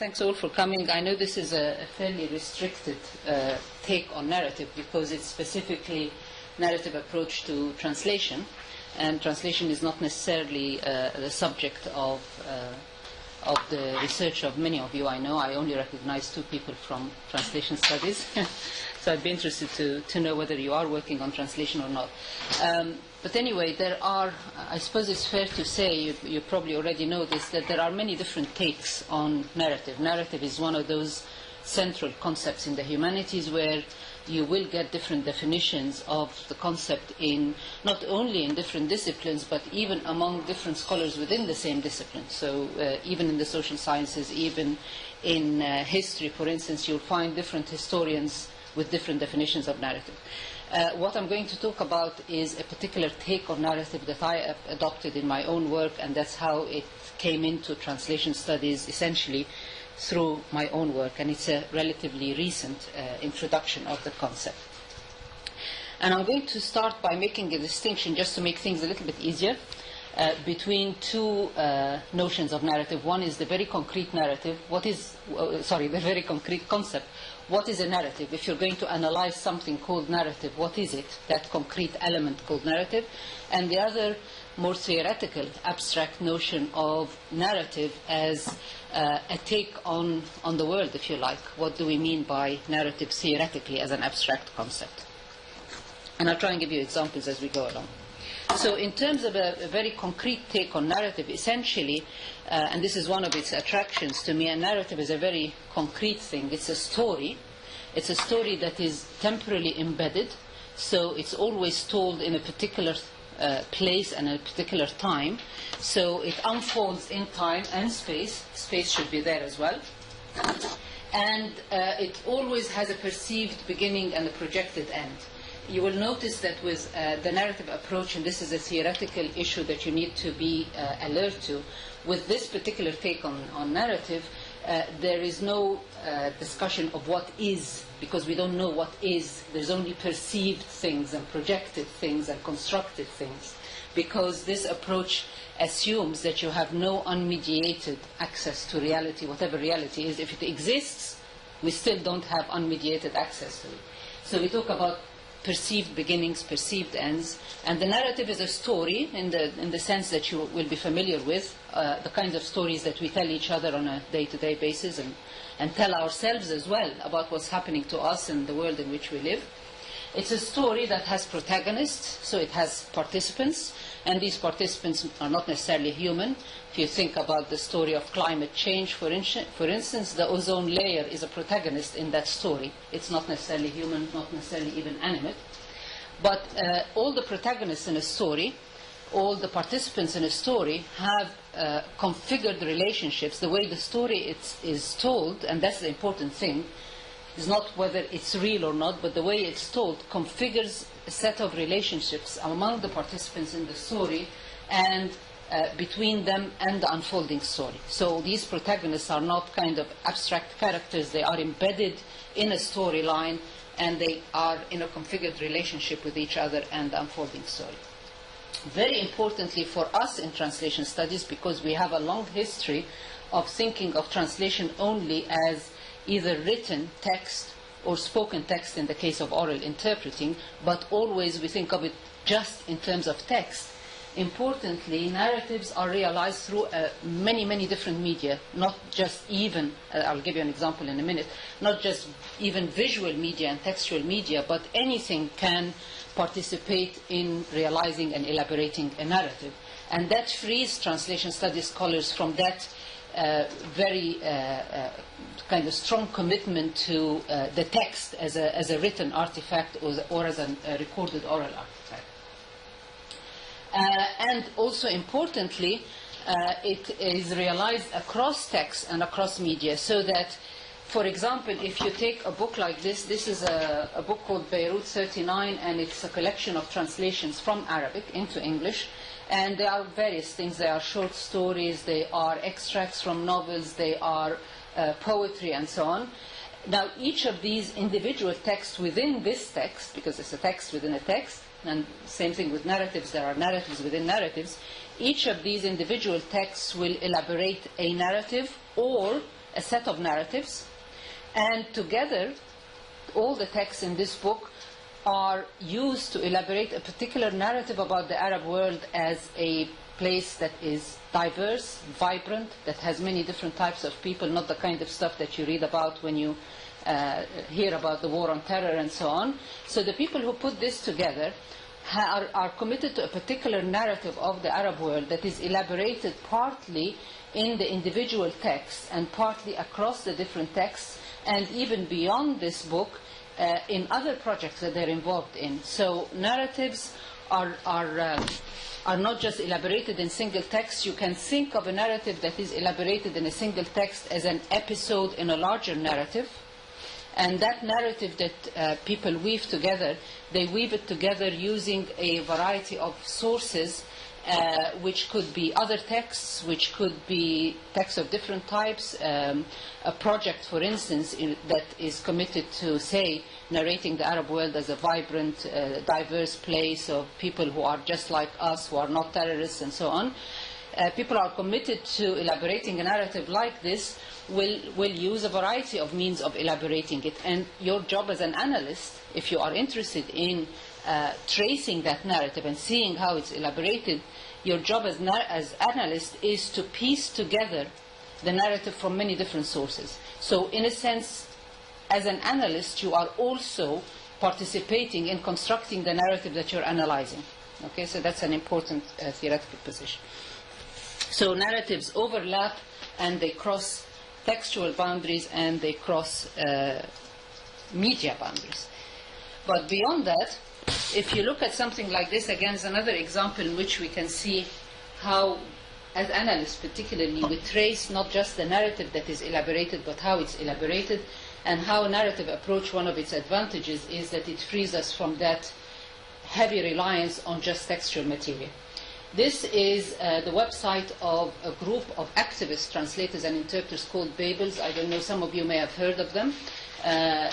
Thanks all for coming. I know this is a fairly restricted take on narrative because it's specifically narrative approach to translation, and translation is not necessarily the subject of the research of many of you. I know I only recognize 2 people from translation studies, so I'd be interested to know whether you are working on translation or not. But anyway, there are, I suppose it's fair to say, you probably already know this, that there are many different takes on narrative. Narrative is one of those central concepts in the humanities where you will get different definitions of the concept in not only in different disciplines, but even among different scholars within the same discipline. So even in the social sciences, even in history, for instance, you'll find different historians with different definitions of narrative. What I'm going to talk about is a particular take on narrative that I adopted in my own work, and that's how it came into translation studies, essentially through my own work, and it's a relatively recent introduction of the concept. And I'm going to start by making a distinction, just to make things a little bit easier, between 2 notions of narrative. One is the very concrete narrative. The very concrete concept. What is a narrative? If you're going to analyze something called narrative, what is it? That concrete element called narrative. And the other, more theoretical, abstract notion of narrative as a take on the world, if you like. What do we mean by narrative theoretically as an abstract concept? And I'll try and give you examples as we go along. So in terms of a very concrete take on narrative, essentially, and this is one of its attractions to me, a narrative is a very concrete thing. It's a story. It's a story that is temporally embedded, so it's always told in a particular place and a particular time. So it unfolds in time and space. Space should be there as well. And it always has a perceived beginning and a projected end. You will notice that with the narrative approach, and this is a theoretical issue that you need to be alert to, with this particular take on narrative, there is no discussion of what is, because we don't know what is. There's only perceived things and projected things and constructed things, because this approach assumes that you have no unmediated access to reality, whatever reality is. If it exists, we still don't have unmediated access to it. So we talk about perceived beginnings, perceived ends, and the narrative is a story in the sense that you will be familiar with, the kinds of stories that we tell each other on a day-to-day basis and tell ourselves as well about what's happening to us and the world in which we live. It's a story that has protagonists, so it has participants, and these participants are not necessarily human. If you think about the story of climate change, for instance, the ozone layer is a protagonist in that story. It's not necessarily human, not necessarily even animate. But all the protagonists in a story, all the participants in a story have configured relationships. The way the story is told, and that's the important thing, is not whether it's real or not, but the way it's told configures a set of relationships among the participants in the story and between them and the unfolding story. So these protagonists are not kind of abstract characters. They are embedded in a storyline, and they are in a configured relationship with each other and the unfolding story. Very importantly for us in translation studies, because we have a long history of thinking of translation only as either written text or spoken text in the case of oral interpreting, but always we think of it just in terms of text. Importantly, narratives are realized through many, many different media, not just even, I'll give you an example in a minute, not just even visual media and textual media, but anything can participate in realizing and elaborating a narrative. And that frees translation studies scholars from that very kind of strong commitment to the text as a written artifact or as a recorded oral artifact. And also importantly, it is realized across text and across media, so that, for example, if you take a book like this, this is a book called Beirut 39, and it's a collection of translations from Arabic into English. And there are various things. There are short stories, they are extracts from novels, they are poetry, and so on. Now, each of these individual texts within this text, because it's a text within a text, and same thing with narratives, there are narratives within narratives, each of these individual texts will elaborate a narrative or a set of narratives, and together all the texts in this book are used to elaborate a particular narrative about the Arab world as a place that is diverse, vibrant, that has many different types of people, not the kind of stuff that you read about when you hear about the war on terror and so on. So the people who put this together are committed to a particular narrative of the Arab world that is elaborated partly in the individual texts and partly across the different texts, and even beyond this book in other projects that they're involved in. So narratives are not just elaborated in single text. You can think of a narrative that is elaborated in a single text as an episode in a larger narrative. And that narrative that people weave together, they weave it together using a variety of sources, which could be other texts, which could be texts of different types. A project, for instance, that is committed to, say, narrating the Arab world as a vibrant, diverse place of people who are just like us, who are not terrorists, and so on. People are committed to elaborating a narrative like this will use a variety of means of elaborating it. And your job as an analyst, if you are interested in tracing that narrative and seeing how it's elaborated, your job as analyst is to piece together the narrative from many different sources. So in a sense, as an analyst, you are also participating in constructing the narrative that you're analyzing. Okay, so that's an important theoretical position. So narratives overlap and they cross textual boundaries and they cross media boundaries. But beyond that, if you look at something like this, again, is another example in which we can see how, as analysts particularly, we trace not just the narrative that is elaborated, but how it's elaborated, and how a narrative approach, one of its advantages is that it frees us from that heavy reliance on just textual material. This is the website of a group of activist translators and interpreters called Babels. I don't know, some of you may have heard of them.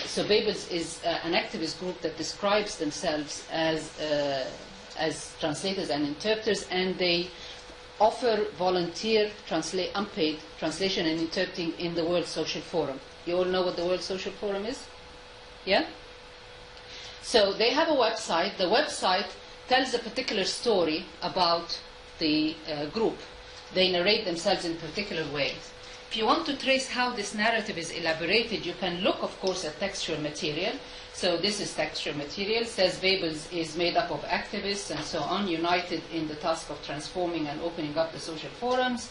So Babels is an activist group that describes themselves as translators and interpreters, and they offer volunteer, unpaid translation and interpreting in the World Social Forum. You all know what the World Social Forum is? Yeah? So they have a website. The website tells a particular story about the group. They narrate themselves in particular ways. If you want to trace how this narrative is elaborated, you can look, of course, at textual material. So this is textual material. It says Babels is made up of activists and so on, united in the task of transforming and opening up the social forums.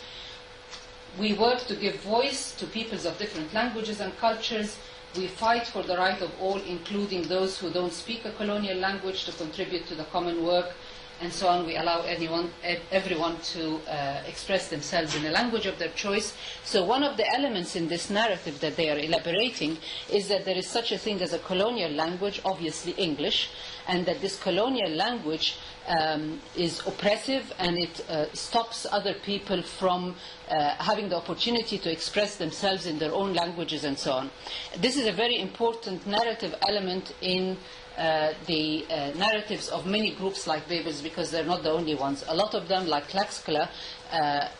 We work to give voice to peoples of different languages and cultures. We fight for the right of all, including those who don't speak a colonial language, to contribute to the common work, and so on. We allow everyone to express themselves in a language of their choice. So one of the elements in this narrative that they are elaborating is that there is such a thing as a colonial language, obviously English, and that this colonial language is oppressive, and it stops other people from having the opportunity to express themselves in their own languages and so on. This is a very important narrative element in the narratives of many groups like Babels, because they're not the only ones. A lot of them, like Tlaxcala,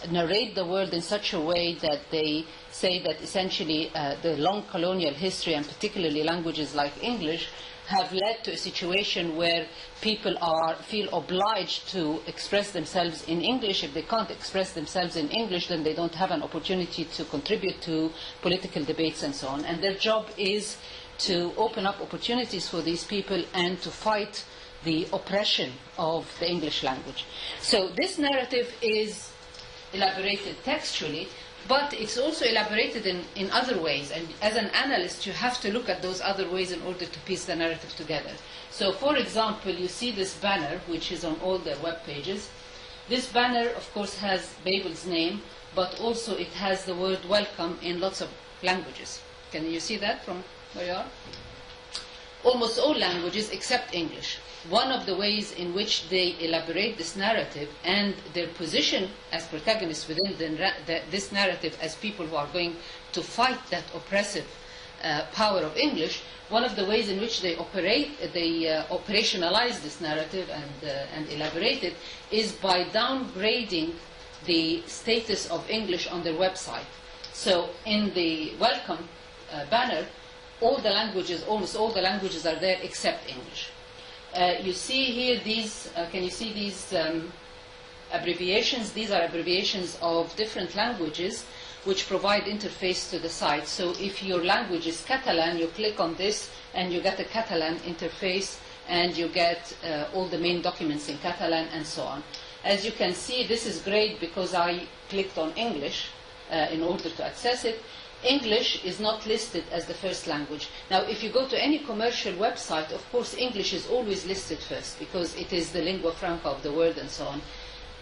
narrate the world in such a way that they say that essentially the long colonial history, and particularly languages like English, have led to a situation where people feel obliged to express themselves in English. If they can't express themselves in English, then they don't have an opportunity to contribute to political debates and so on. And their job is to open up opportunities for these people and to fight the oppression of the English language. So this narrative is elaborated textually, but it's also elaborated in other ways. And as an analyst, you have to look at those other ways in order to piece the narrative together. So, for example, you see this banner, which is on all their web pages. This banner, of course, has Babel's name, but also it has the word welcome in lots of languages. Can you see that from where you are? Almost all languages except English. One of the ways in which they elaborate this narrative and their position as protagonists within this narrative as people who are going to fight that oppressive power of English, one of the ways in which they operationalize this narrative and elaborate it is by downgrading the status of English on their website. So in the welcome banner, all the languages, almost all the languages are there except English. You see here these, can you see these abbreviations? These are abbreviations of different languages which provide interface to the site. So if your language is Catalan, you click on this and you get a Catalan interface, and you get all the main documents in Catalan and so on. As you can see, this is great because I clicked on English in order to access it. English is not listed as the first language. Now, if you go to any commercial website, of course, English is always listed first because it is the lingua franca of the world and so on.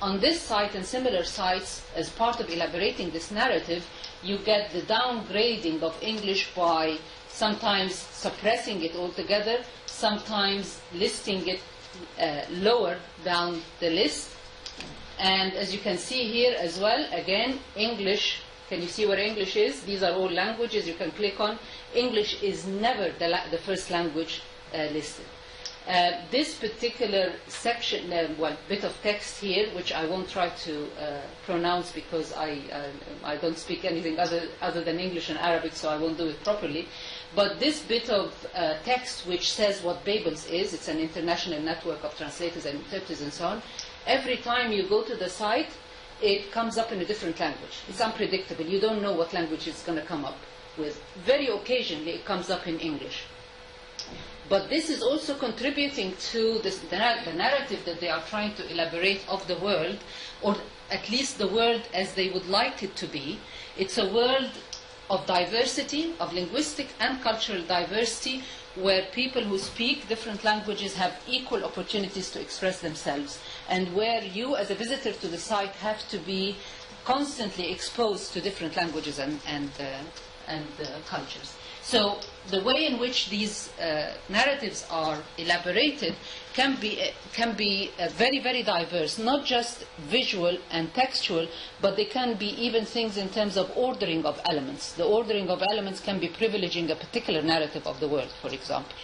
On this site and similar sites, as part of elaborating this narrative, you get the downgrading of English by sometimes suppressing it altogether, sometimes listing it lower down the list. And as you can see here as well, again, English, can you see where English is? These are all languages you can click on. English is never the first language listed. This particular section, bit of text here, which I won't try to pronounce because I don't speak anything other than English and Arabic, so I won't do it properly. But this bit of text which says what Babels is, it's an international network of translators and interpreters and so on, every time you go to the site, it comes up in a different language. It's unpredictable. You don't know what language it's going to come up with. Very occasionally it comes up in English. But this is also contributing to the narrative that they are trying to elaborate of the world, or at least the world as they would like it to be. It's a world of diversity, of linguistic and cultural diversity, where people who speak different languages have equal opportunities to express themselves, and where you as a visitor to the site have to be constantly exposed to different languages and cultures. So the way in which these narratives are elaborated can be very, very diverse, not just visual and textual, but they can be even things in terms of ordering of elements. The ordering of elements can be privileging a particular narrative of the world, for example.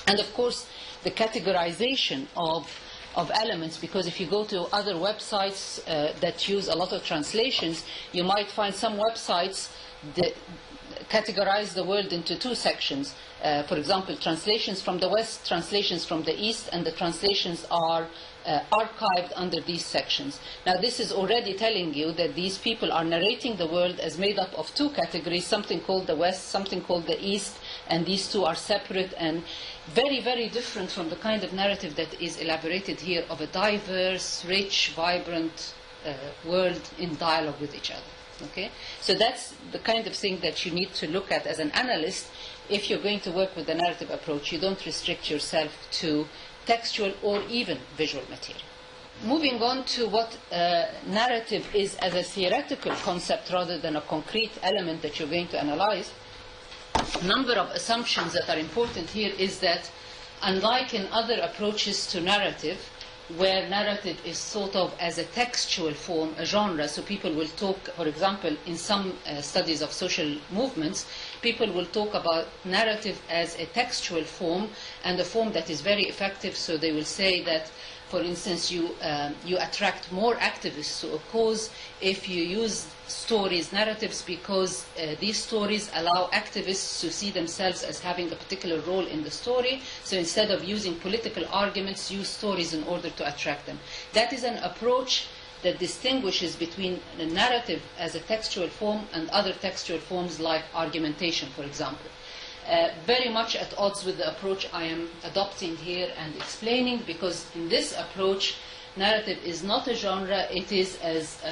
And of course, the categorization of elements, because if you go to other websites that use a lot of translations, you might find some websites that categorize the world into two sections. For example, translations from the West, translations from the East, and the translations are archived under these sections. Now, this is already telling you that these people are narrating the world as made up of two categories, something called the West, something called the East, and these two are separate and very, very different from the kind of narrative that is elaborated here of a diverse, rich, vibrant world in dialogue with each other. Okay? So that's the kind of thing that you need to look at as an analyst if you're going to work with the narrative approach. You don't restrict yourself to textual or even visual material. Moving on to what narrative is as a theoretical concept rather than a concrete element that you're going to analyze, a number of assumptions that are important here is that, unlike in other approaches to narrative, where narrative is thought of as a textual form, a genre, so people will talk, for example, in some studies of social movements, people will talk about narrative as a textual form and a form that is very effective, so they will say that, for instance, you attract more activists to a cause if you use stories, narratives, because these stories allow activists to see themselves as having a particular role in the story. So instead of using political arguments, use stories in order to attract them. That is an approach that distinguishes between the narrative as a textual form and other textual forms like argumentation, for example. Very much at odds with the approach I am adopting here and explaining, because in this approach, narrative is not a genre. It is, as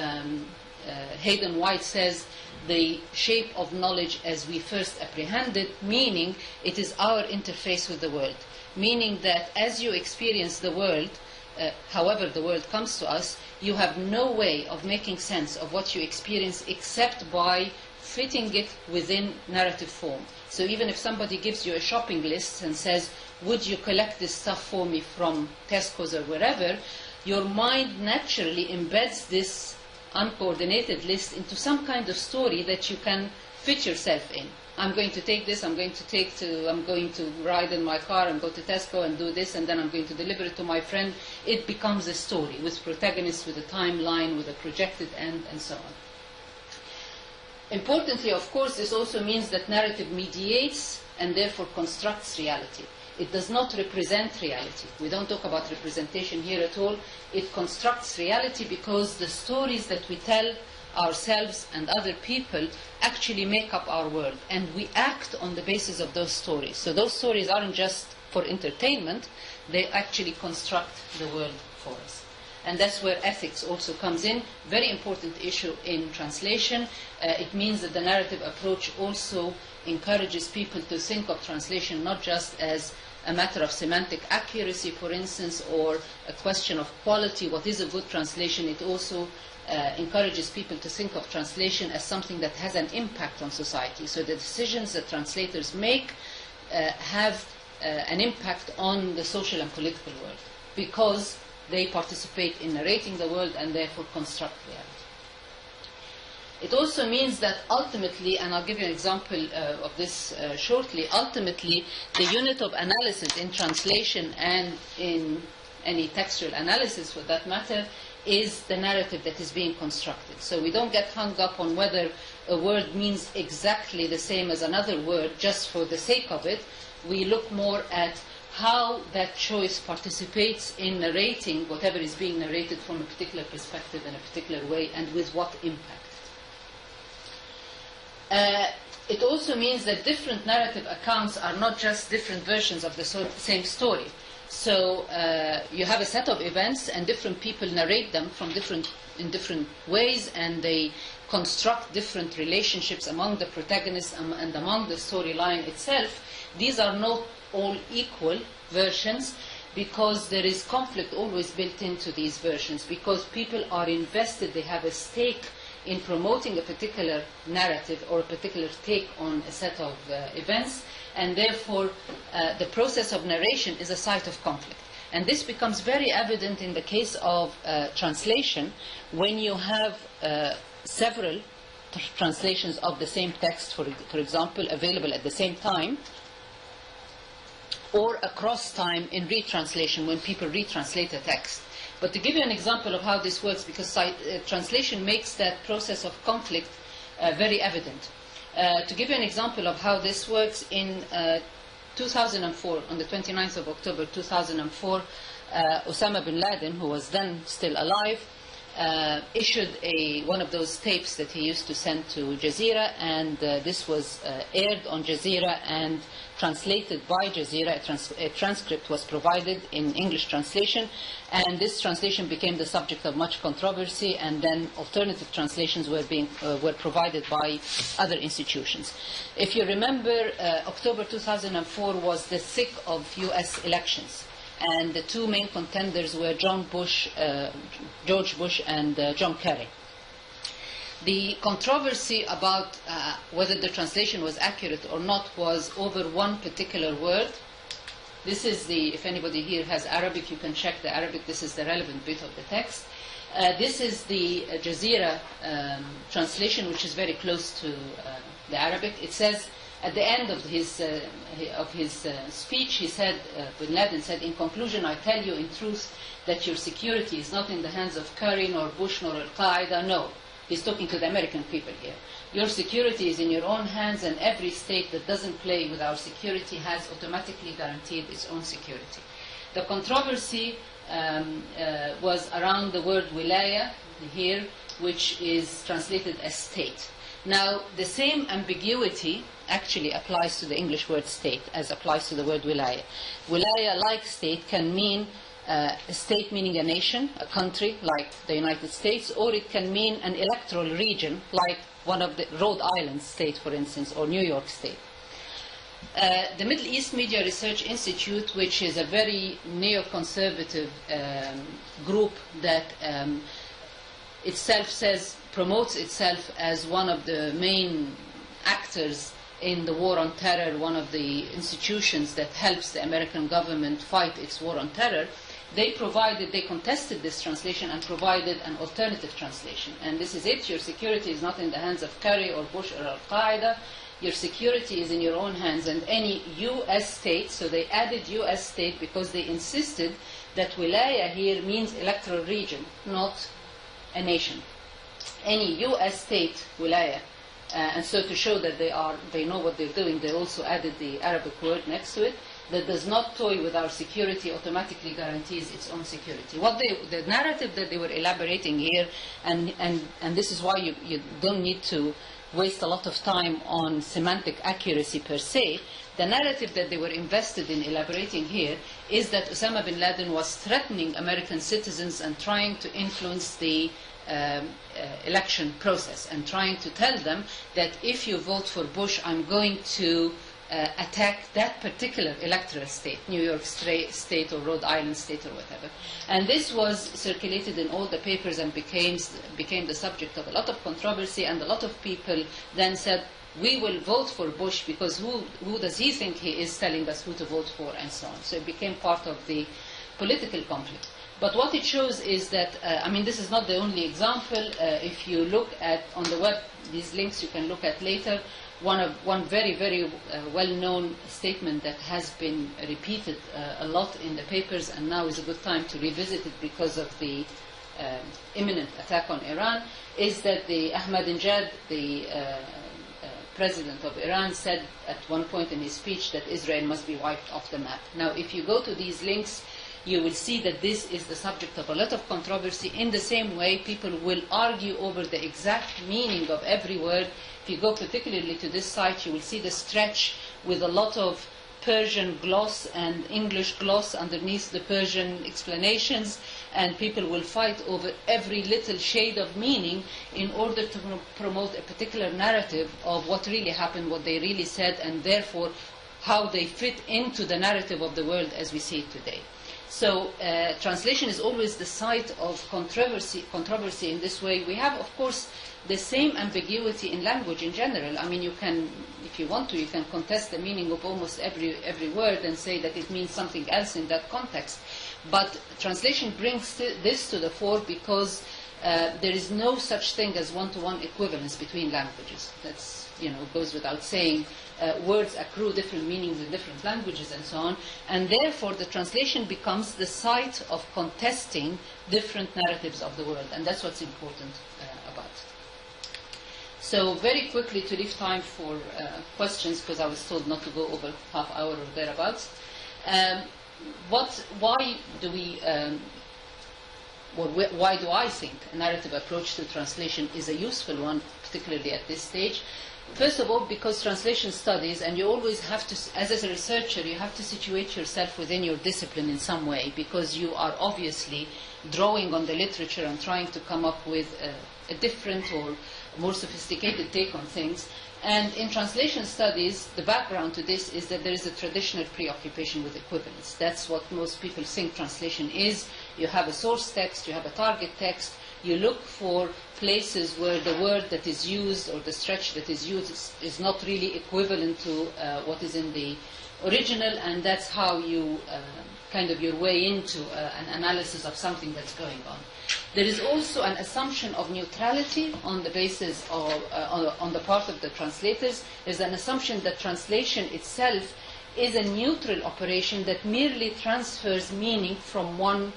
Hayden White says, the shape of knowledge as we first apprehend it, meaning it is our interface with the world, meaning that as you experience the world, however the world comes to us, you have no way of making sense of what you experience except by fitting it within narrative form. So even if somebody gives you a shopping list and says, would you collect this stuff for me from Tesco's or wherever, your mind naturally embeds this uncoordinated list into some kind of story that you can fit yourself in. I'm going to take this, I'm going to ride in my car and go to Tesco and do this, and then I'm going to deliver it to my friend. It becomes a story with protagonists, with a timeline, with a projected end, and so on. Importantly, of course, this also means that narrative mediates and therefore constructs reality. It does not represent reality. We don't talk about representation here at all. It constructs reality because the stories that we tell ourselves and other people actually make up our world, and we act on the basis of those stories. So those stories aren't just for entertainment, they actually construct the world for us. And that's where ethics also comes in. Very important issue in translation. It means that the narrative approach also encourages people to think of translation not just as a matter of semantic accuracy, for instance, or a question of quality, what is a good translation. It also encourages people to think of translation as something that has an impact on society. So the decisions that translators make have an impact on the social and political world, because they participate in narrating the world and therefore construct reality. It also means that ultimately, and I'll give you an example of this shortly, ultimately the unit of analysis in translation and in any textual analysis for that matter is the narrative that is being constructed. So we don't get hung up on whether a word means exactly the same as another word just for the sake of it. We look more at how that choice participates in narrating whatever is being narrated from a particular perspective in a particular way, and with what impact. It also means that different narrative accounts are not just different versions of the same story. So you have a set of events, and different people narrate them in different ways, and they construct different relationships among the protagonists and among the storyline itself. These are not all equal versions, because there is conflict always built into these versions, because people are invested, they have a stake in promoting a particular narrative or a particular take on a set of events, and therefore the process of narration is a site of conflict. And this becomes very evident in the case of translation, when you have several translations of the same text, for example, available at the same time, or across time in retranslation, when people retranslate a text. But to give you an example of how this works, because translation makes that process of conflict very evident. To give you an example of how this works, in 2004, on the 29th of October 2004, Osama bin Laden, who was then still alive, issued one of those tapes that he used to send to Jazeera, and this was aired on Jazeera and translated by Jazeera. A transcript was provided in English translation, and this translation became the subject of much controversy, and then alternative translations were provided by other institutions. If you remember, October 2004 was the thick of US elections, and the two main contenders were George Bush and John Kerry. The controversy about whether the translation was accurate or not was over one particular word. This is if anybody here has Arabic, you can check the Arabic. This is the relevant bit of the text. This is the Jazeera translation, which is very close to the Arabic. It says, at the end of his speech, he said, bin Laden said, "In conclusion, I tell you in truth that your security is not in the hands of Kerry, nor Bush, nor Al-Qaeda. No." He's talking to the American people here. "Your security is in your own hands, and every state that doesn't play with our security has automatically guaranteed its own security." The controversy was around the word wilaya here, which is translated as state. Now, the same ambiguity actually applies to the English word state as applies to the word wilaya. Wilaya, like state, can mean a state meaning a nation, a country like the United States, or it can mean an electoral region like one of the Rhode Island state, for instance, or New York State. The Middle East Media Research Institute, which is a very neoconservative group that promotes itself as one of the main actors in the war on terror, one of the institutions that helps the American government fight its war on terror, they contested this translation and provided an alternative translation. And this is it: your security is not in the hands of Kerry or Bush or Al-Qaeda. Your security is in your own hands, and any U.S. state, so they added U.S. state because they insisted that wilaya here means electoral region, not a nation. Any U.S. state wilaya And so to show that they know what they're doing, they also added the Arabic word next to it, that does not toy with our security automatically guarantees its own security. The narrative that they were elaborating here, and this is why you don't need to waste a lot of time on semantic accuracy per se. The narrative that they were invested in elaborating here is that Osama bin Laden was threatening American citizens and trying to influence the election process, and trying to tell them that if you vote for Bush, I'm going to attack that particular electoral state, New York State or Rhode Island State or whatever. And this was circulated in all the papers and became the subject of a lot of controversy, and a lot of people then said, we will vote for Bush because who does he think he is telling us who to vote for, and so on. So it became part of the political conflict. But what it shows is that, I mean, this is not the only example. If you look at, on the web, these links you can look at later, one very, very well-known statement that has been repeated a lot in the papers, and now is a good time to revisit it because of the imminent attack on Iran, is that the Ahmadinejad, the president of Iran, said at one point in his speech that Israel must be wiped off the map. Now, if you go to these links, you will see that this is the subject of a lot of controversy. In the same way, people will argue over the exact meaning of every word. If you go particularly to this site, you will see the stretch with a lot of Persian gloss and English gloss underneath the Persian explanations, and people will fight over every little shade of meaning in order to promote a particular narrative of what really happened, what they really said, and therefore how they fit into the narrative of the world as we see it today. So translation is always the site of controversy in this way. We have, of course, the same ambiguity in language in general. I mean, you can, if you want to, you can contest the meaning of almost every word and say that it means something else in that context. But translation brings this to the fore because there is no such thing as one-to-one equivalence between languages. That's, goes without saying. Words accrue different meanings in different languages and so on, and therefore the translation becomes the site of contesting different narratives of the world, and that's what's important about it. So very quickly, to leave time for questions, because I was told not to go over half hour or thereabouts. Why do I think a narrative approach to translation is a useful one, particularly at this stage? First of all, because translation studies, and you always have to, as a researcher, you have to situate yourself within your discipline in some way, because you are obviously drawing on the literature and trying to come up with a different or more sophisticated take on things. And in translation studies, the background to this is that there is a traditional preoccupation with equivalence. That's what most people think translation is. You have a source text, you have a target text, you look for places where the word that is used or the stretch that is used is not really equivalent to what is in the original, and that's how you kind of your way into an analysis of something that's going on. There is also an assumption of neutrality on the basis of, on the part of the translators. There's an assumption that translation itself is a neutral operation that merely transfers meaning from one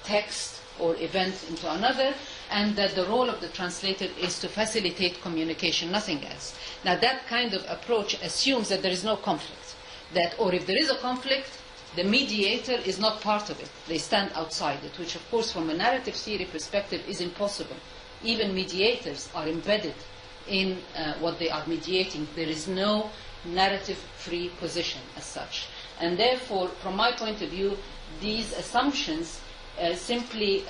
text or event into another, and that the role of the translator is to facilitate communication, nothing else. Now that kind of approach assumes that there is no conflict, or if there is a conflict, the mediator is not part of it. They stand outside it, which of course from a narrative theory perspective is impossible. Even mediators are embedded in what they are mediating. There is no narrative-free position as such. And therefore, from my point of view, these assumptions simply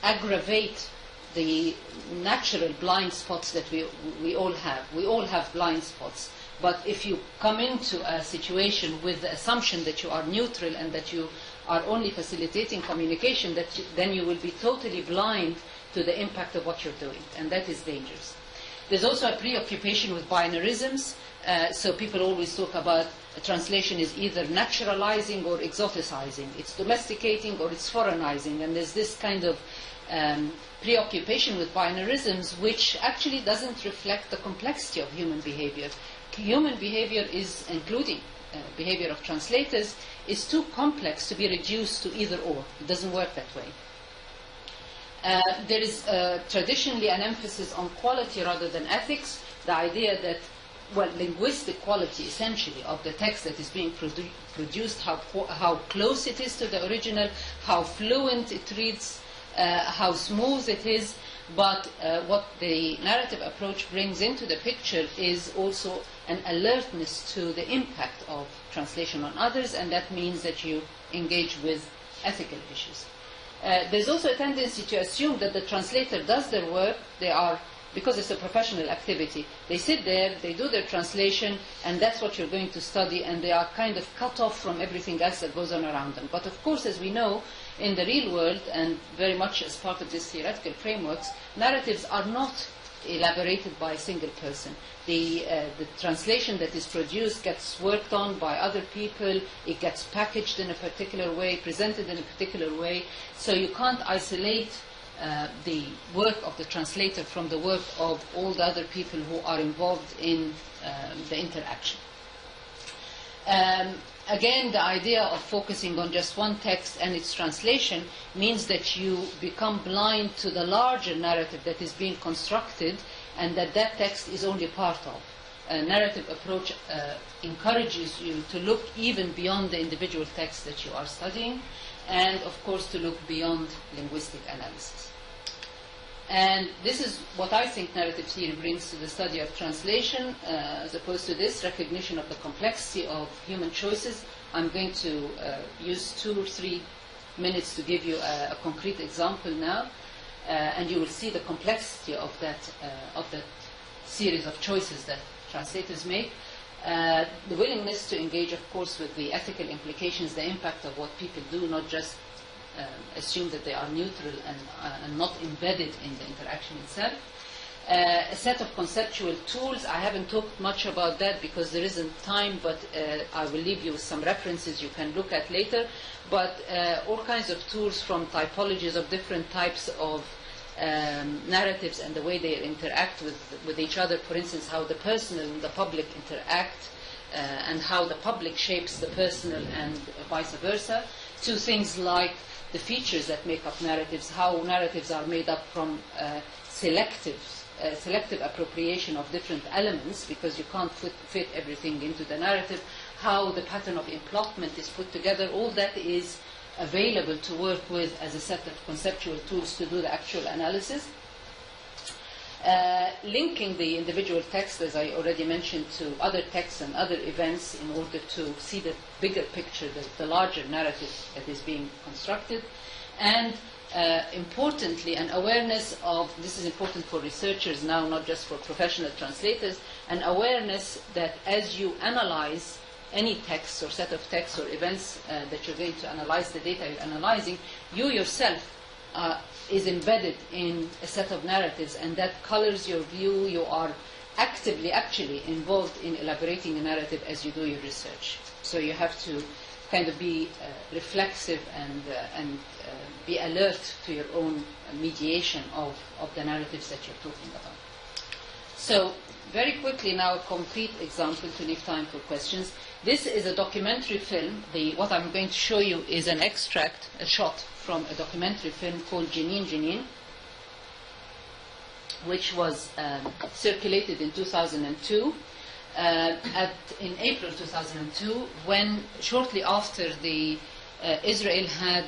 aggravate the natural blind spots that we all have. We all have blind spots. But if you come into a situation with the assumption that you are neutral and that you are only facilitating communication, then you will be totally blind to the impact of what you're doing, and that is dangerous. There's also a preoccupation with binarisms. So people always talk about translation is either naturalizing or exoticizing. It's domesticating or it's foreignizing. And there's this kind of preoccupation with binarisms, which actually doesn't reflect the complexity of human behavior. Human behavior is, including behavior of translators, is too complex to be reduced to either or. It doesn't work that way. There is traditionally an emphasis on quality rather than ethics. the idea that, well, linguistic quality, essentially, of the text that is being produced, how close it is to the original, how fluent it reads, how smooth it is. But what the narrative approach brings into the picture is also an alertness to the impact of translation on others, and that means that you engage with ethical issues. There's also a tendency to assume that the translator does their work. They are, because it's a professional activity, they sit there, they do their translation, and that's what you're going to study, and they are kind of cut off from everything else that goes on around them. But of course, as we know, in the real world, and very much as part of these theoretical frameworks, narratives are not elaborated by a single person. The translation that is produced gets worked on by other people, it gets packaged in a particular way, presented in a particular way, so you can't isolate the work of the translator from the work of all the other people who are involved in the interaction. Again, the idea of focusing on just one text and its translation means that you become blind to the larger narrative that is being constructed, and that text is only part of. A narrative approach encourages you to look even beyond the individual text that you are studying, and of course to look beyond linguistic analysis. And this is what I think narrative theory brings to the study of translation, as opposed to this recognition of the complexity of human choices. I'm going to use 2 or 3 minutes to give you a concrete example now, and you will see the complexity of that series of choices that translators make. The willingness to engage, of course, with the ethical implications, the impact of what people do, not just assume that they are neutral and not embedded in the interaction itself. A set of conceptual tools. I haven't talked much about that because there isn't time, but I will leave you with some references you can look at later. But all kinds of tools, from typologies of different types of narratives and the way they interact with each other. For instance, how the personal and the public interact, and how the public shapes the personal and vice versa, to things like the features that make up narratives, how narratives are made up from selective appropriation of different elements, because you can't fit everything into the narrative, how the pattern of implotment is put together. All that is available to work with as a set of conceptual tools to do the actual analysis. Linking the individual text, as I already mentioned, to other texts and other events in order to see the bigger picture, the larger narrative that is being constructed. And importantly, an awareness of, this is important for researchers now, not just for professional translators, an awareness that as you analyze any text or set of texts or events that you're going to analyze, the data you're analyzing, you yourself is embedded in a set of narratives, and that colors your view. You are actively actually involved in elaborating a narrative as you do your research. So you have to kind of be reflexive and be alert to your own mediation of the narratives that you're talking about. So very quickly now, a concrete example to leave time for questions. This is a documentary film. What I'm going to show you is an extract, a shot from a documentary film called Jenin Jenin, which was circulated in 2002, in April 2002, when shortly after Israel had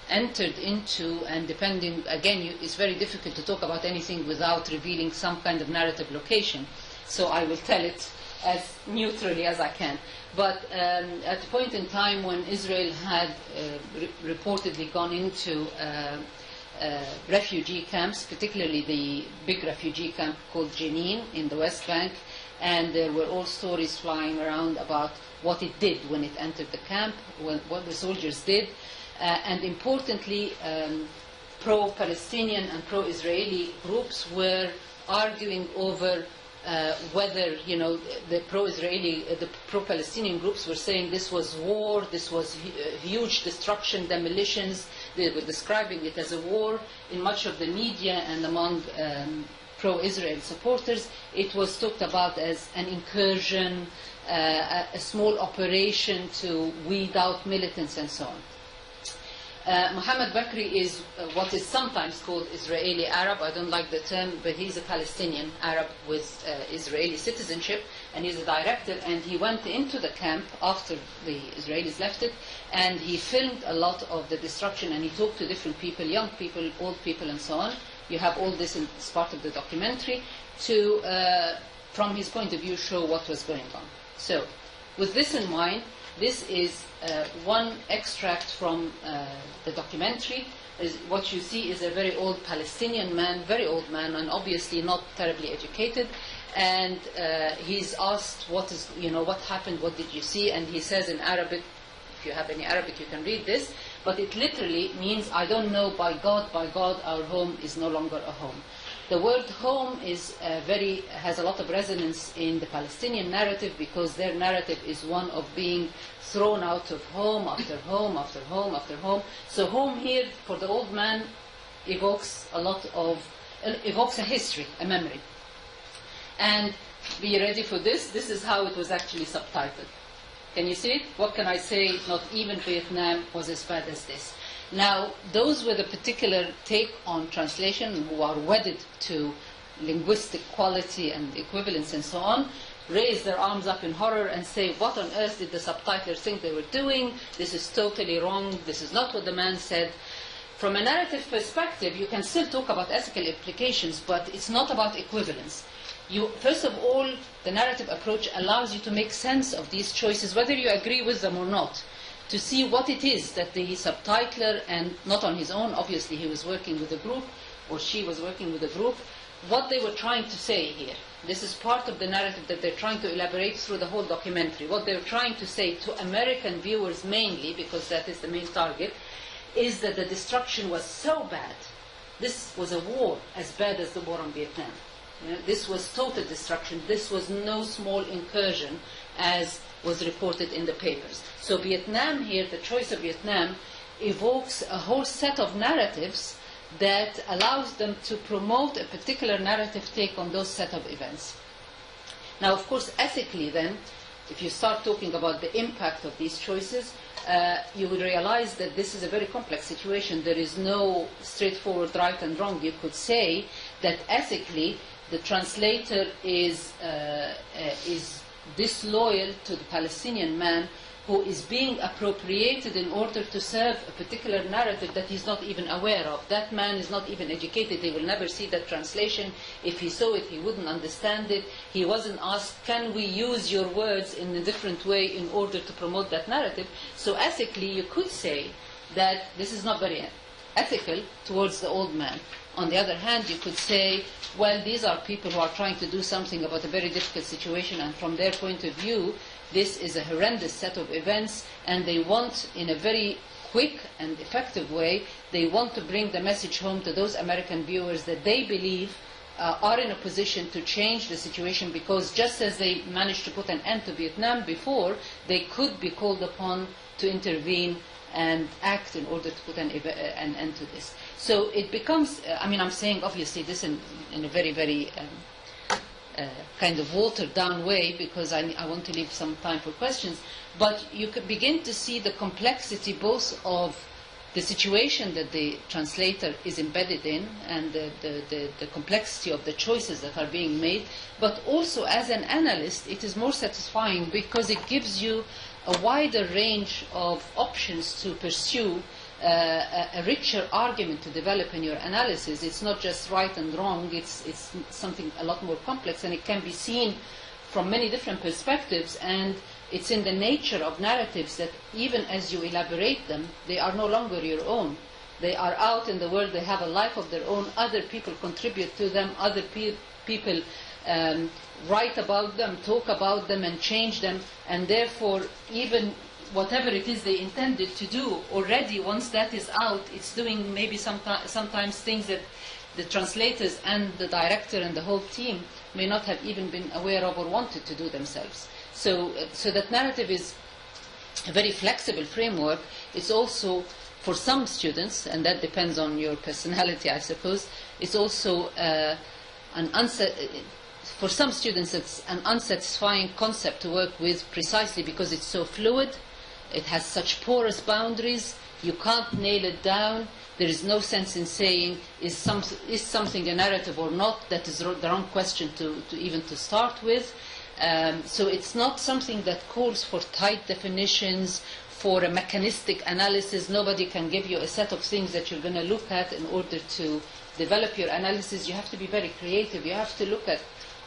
entered into, and depending, again, it's very difficult to talk about anything without revealing some kind of narrative location, so I will tell it as neutrally as I can. But at a point in time when Israel had reportedly gone into refugee camps, particularly the big refugee camp called Jenin in the West Bank, and there were all stories flying around about what it did when it entered the camp, what the soldiers did, and importantly, pro-Palestinian and pro-Israeli groups were arguing over whether, the pro-Israeli, the pro-Palestinian groups were saying this was war, this was huge destruction, demolitions. They were describing it as a war. In much of the media and among pro-Israel supporters, it was talked about as an incursion, a small operation to weed out militants and so on. Muhammad Bakri is what is sometimes called Israeli Arab. I don't like the term, but he's a Palestinian Arab with Israeli citizenship, and he's a director, and he went into the camp after the Israelis left it, and he filmed a lot of the destruction, and he talked to different people, young people, old people, and so on. You have all this as part of the documentary to, from his point of view, show what was going on. So, with this in mind, this is one extract from the documentary. What you see is a very old Palestinian man, very old man, and obviously not terribly educated. And he's asked, what happened, what did you see? And he says in Arabic, if you have any Arabic, you can read this, but it literally means, I don't know, by God, our home is no longer a home. The word home is has a lot of resonance in the Palestinian narrative, because their narrative is one of being thrown out of home after home after home after home. So home here for the old man evokes a history, a memory. And be ready for this. This is how it was actually subtitled. Can you see it? What can I say? Not even Vietnam was as bad as this. Now, those with a particular take on translation, who are wedded to linguistic quality and equivalence and so on, raise their arms up in horror and say, what on earth did the subtitlers think they were doing? This is totally wrong. This is not what the man said. From a narrative perspective, you can still talk about ethical implications, but it's not about equivalence. First of all, the narrative approach allows you to make sense of these choices, whether you agree with them or not, to see what it is that the subtitler, and not on his own, obviously he was working with a group, or she was working with a group, what they were trying to say here. This is part of the narrative that they're trying to elaborate through the whole documentary. What they're trying to say to American viewers mainly, because that is the main target, is that the destruction was so bad. This was a war as bad as the war on Vietnam. This was total destruction. This was no small incursion, as was reported in the papers. So Vietnam here, the choice of Vietnam, evokes a whole set of narratives that allows them to promote a particular narrative take on those set of events. Now, of course, ethically then, if you start talking about the impact of these choices, you will realize that this is a very complex situation. There is no straightforward right and wrong. You could say that ethically, the translator is disloyal to the Palestinian man who is being appropriated in order to serve a particular narrative that he's not even aware of. That man is not even educated. He will never see that translation. If he saw it, he wouldn't understand it. He wasn't asked, can we use your words in a different way in order to promote that narrative? So ethically, you could say that this is not very ethical towards the old man. On the other hand, you could say, well, these are people who are trying to do something about a very difficult situation, and from their point of view, this is a horrendous set of events, and they want, in a very quick and effective way, they want to bring the message home to those American viewers that they believe are in a position to change the situation, because just as they managed to put an end to Vietnam before, they could be called upon to intervene and act in order to put an end to this. So it becomes, I'm saying obviously this in a very, very kind of watered down way, because I want to leave some time for questions, but you could begin to see the complexity both of the situation that the translator is embedded in and the complexity of the choices that are being made, but also as an analyst it is more satisfying because it gives you a wider range of options to pursue, a richer argument to develop in your analysis. It's not just right and wrong, it's something a lot more complex, and it can be seen from many different perspectives, and it's in the nature of narratives that even as you elaborate them, they are no longer your own. They are out in the world, they have a life of their own, other people contribute to them, other people write about them, talk about them and change them, and therefore even whatever it is they intended to do already, once that is out, it's doing maybe sometimes things that the translators and the director and the whole team may not have even been aware of or wanted to do themselves. So that narrative is a very flexible framework. It's also, for some students, and that depends on your personality, I suppose, it's also for some students it's an unsatisfying concept to work with, precisely because it's so fluid. It has such porous boundaries, you can't nail it down. There is no sense in saying, is something a narrative or not? That is the wrong question to even to start with. So it's not something that calls for tight definitions, for a mechanistic analysis. Nobody can give you a set of things that you're going to look at in order to develop your analysis. You have to be very creative. You have to look at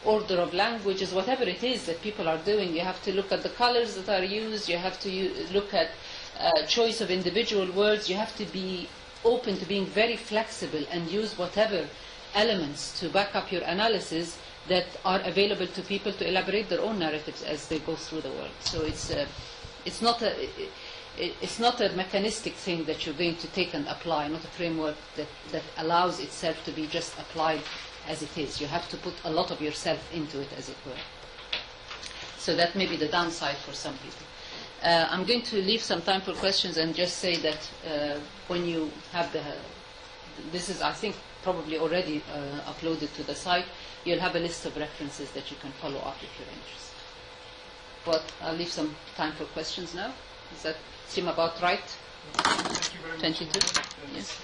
order of languages, whatever it is that people are doing. You have to look at the colors that are used. You have to look at choice of individual words. You have to be open to being very flexible and use whatever elements to back up your analysis that are available to people to elaborate their own narratives as they go through the world. So it's not a mechanistic thing that you're going to take and apply, not a framework that allows itself to be just applied as it is. You have to put a lot of yourself into it, as it were. So that may be the downside for some people. I'm going to leave some time for questions and just say that when you have this is, I think, probably already uploaded to the site, you'll have a list of references that you can follow up if you're interested. But I'll leave some time for questions now. Does that seem about right? Thank you very much. 22? Yes.